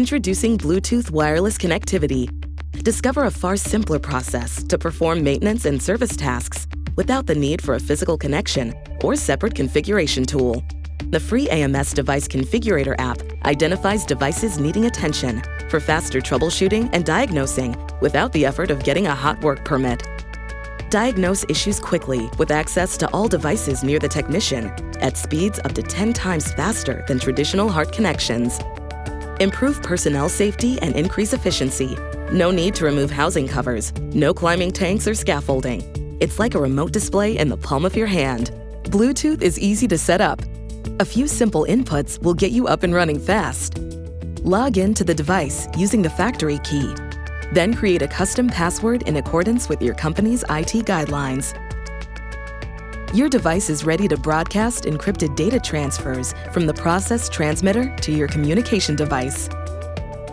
Introducing Bluetooth wireless connectivity. Discover a far simpler process to perform maintenance and service tasks without the need for a physical connection or separate configuration tool. The free AMS Device Configurator app identifies devices needing attention for faster troubleshooting and diagnosing without the effort of getting a hot work permit. Diagnose issues quickly with access to all devices near the technician at speeds up to 10 times faster than traditional HART connections. Improve personnel safety and increase efficiency. No need to remove housing covers, no climbing tanks or scaffolding. It's like a remote display in the palm of your hand. Bluetooth is easy to set up. A few simple inputs will get you up and running fast. Log in to the device using the factory key. Then create a custom password in accordance with your company's IT guidelines. Your device is ready to broadcast encrypted data transfers from the process transmitter to your communication device.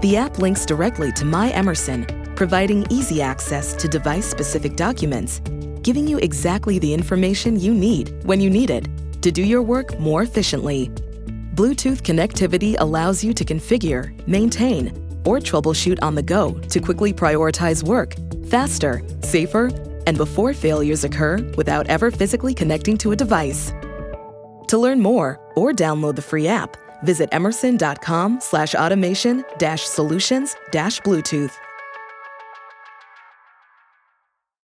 The app links directly to My Emerson, providing easy access to device-specific documents, giving you exactly the information you need when you need it to do your work more efficiently. Bluetooth connectivity allows you to configure, maintain, or troubleshoot on the go to quickly prioritize work, faster, safer, and before failures occur without ever physically connecting to a device. To learn more or download the free app, visit emerson.com/automation-solutions-Bluetooth.